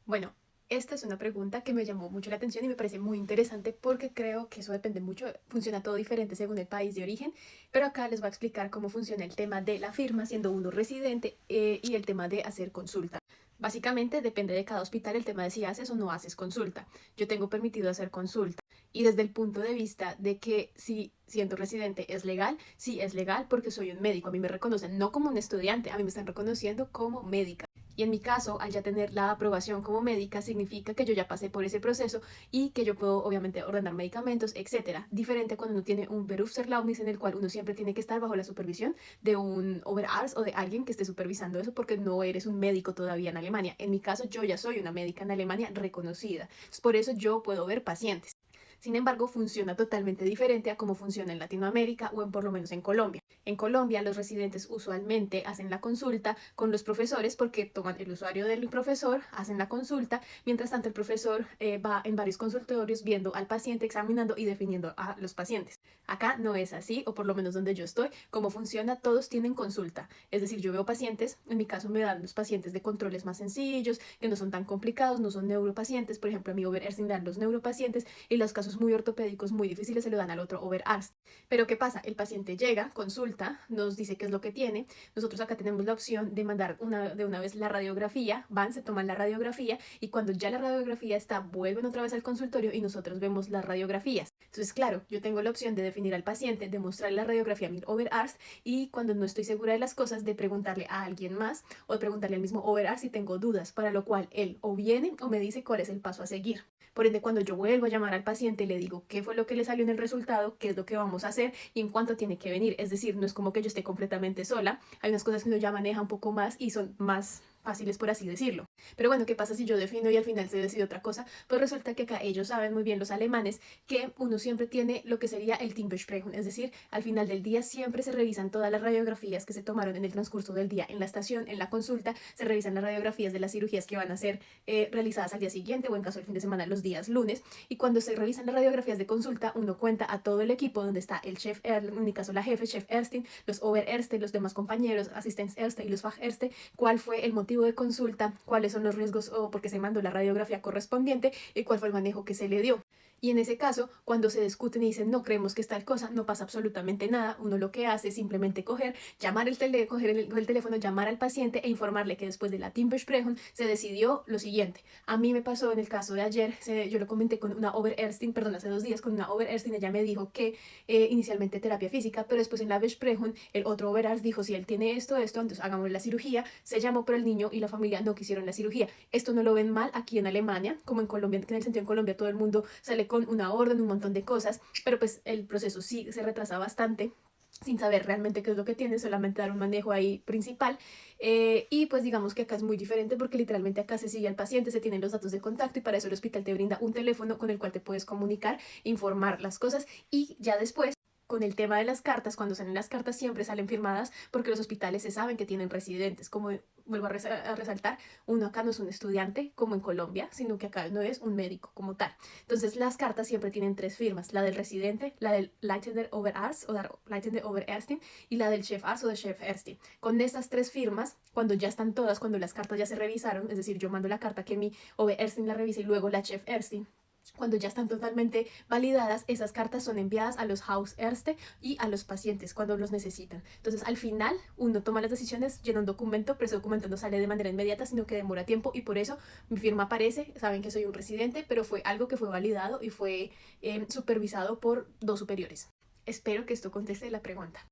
Bueno, esta es una pregunta que me llamó mucho la atención y me parece muy interesante porque creo que eso depende mucho, funciona todo diferente según el país de origen, pero acá les voy a explicar cómo funciona el tema de la firma siendo uno residente y el tema de hacer consulta. Básicamente depende de cada hospital el tema de si haces o no haces consulta. Yo tengo permitido hacer consulta y desde el punto de vista de que si siendo residente es legal, sí es legal porque soy un médico. A mí me reconocen no como un estudiante, a mí me están reconociendo como médica. Y en mi caso, al ya tener la aprobación como médica, significa que yo ya pasé por ese proceso y que yo puedo, obviamente, ordenar medicamentos, etcétera. Diferente cuando uno tiene un Berufserlaubnis en el cual uno siempre tiene que estar bajo la supervisión de un Oberarzt o de alguien que esté supervisando eso porque no eres un médico todavía en Alemania. En mi caso, yo ya soy una médica en Alemania reconocida. Por eso yo puedo ver pacientes. Sin embargo, funciona totalmente diferente a cómo funciona en Latinoamérica o en por lo menos en Colombia. En Colombia, los residentes usualmente hacen la consulta con los profesores porque toman el usuario del profesor, hacen la consulta, mientras tanto el profesor va en varios consultorios viendo al paciente, examinando y definiendo a los pacientes. Acá no es así, o por lo menos donde yo estoy, cómo funciona, todos tienen consulta. Es decir, yo veo pacientes, en mi caso me dan los pacientes de controles más sencillos, que no son tan complicados, no son neuropacientes, por ejemplo, a mi Oberärztin dan los neuropacientes y los casos muy ortopédicos, muy difíciles, se lo dan al otro Oberarzt. Pero ¿qué pasa? El paciente llega, consulta, nos dice qué es lo que tiene. Nosotros acá tenemos la opción de mandar de una vez la radiografía, van, se toman la radiografía y cuando ya la radiografía está, vuelven otra vez al consultorio y nosotros vemos las radiografías. Entonces, claro, yo tengo la opción de definir al paciente, de mostrar la radiografía a mi Oberarzt y cuando no estoy segura de las cosas, de preguntarle a alguien más o de preguntarle al mismo Oberarzt si tengo dudas, para lo cual él o viene o me dice cuál es el paso a seguir. Por ende, cuando yo vuelvo a llamar al paciente, le digo qué fue lo que le salió en el resultado, qué es lo que vamos a hacer y en cuánto tiene que venir. Es decir, no es como que yo esté completamente sola. Hay unas cosas que uno ya maneja un poco más y son más fáciles, por así decirlo. Pero bueno, ¿qué pasa si yo defino y al final se decide otra cosa? Pues resulta que acá ellos saben muy bien, los alemanes, que uno siempre tiene lo que sería el Teambesprechung, es decir, al final del día siempre se revisan todas las radiografías que se tomaron en el transcurso del día en la estación, en la consulta, se revisan las radiografías de las cirugías que van a ser realizadas al día siguiente o en caso del fin de semana los días lunes. Y cuando se revisan las radiografías de consulta, uno cuenta a todo el equipo donde está el chef, en mi caso la jefe, chef Ärztin, los Oberärzte, los demás compañeros, Assistenzärzte y los Fachärzte, cuál fue el motivo de consulta, cuáles son los riesgos o por qué se mandó la radiografía correspondiente y cuál fue el manejo que se le dio. Y en ese caso, cuando se discuten y dicen no creemos que es tal cosa, no pasa absolutamente nada. Uno lo que hace es simplemente coger el teléfono, llamar al paciente e informarle que después de la Teambesprechung se decidió lo siguiente. A mí me pasó en el caso de ayer, yo lo comenté con una Oberärztin, perdón, hace 2 días con una Oberärztin, ella me dijo que inicialmente terapia física, pero después en la Besprechung el otro Oberarzt dijo si él tiene esto, entonces hagamos la cirugía. Se llamó, pero el niño y la familia no quisieron la cirugía. Esto no lo ven mal aquí en Alemania, como en Colombia, que en el sentido en Colombia todo el mundo sale con una orden, un montón de cosas, pero pues el proceso sí se retrasa bastante sin saber realmente qué es lo que tiene, solamente dar un manejo ahí principal. Y pues digamos que acá es muy diferente porque literalmente acá se sigue al paciente, se tienen los datos de contacto y para eso el hospital te brinda un teléfono con el cual te puedes comunicar, informar las cosas y ya después con el tema de las cartas, cuando salen las cartas siempre salen firmadas porque los hospitales se saben que tienen residentes, como vuelvo a resaltar, uno acá no es un estudiante como en Colombia, sino que acá no es un médico como tal. Entonces las cartas siempre tienen 3 firmas, la del residente, la del Leitender Oberarzt o der Leitende Oberärztin y la del Chefarzt o del Chefärztin. Con estas 3 firmas, cuando ya están todas, cuando las cartas ya se revisaron, es decir, yo mando la carta que mi Oberärztin la revisa y luego la Chefärztin, cuando ya están totalmente validadas, esas cartas son enviadas a los Hausärzte y a los pacientes cuando los necesitan. Entonces, al final, uno toma las decisiones, llena un documento, pero ese documento no sale de manera inmediata, sino que demora tiempo y por eso mi firma aparece. Saben que soy un residente, pero fue algo que fue validado y fue supervisado por 2 superiores. Espero que esto conteste la pregunta.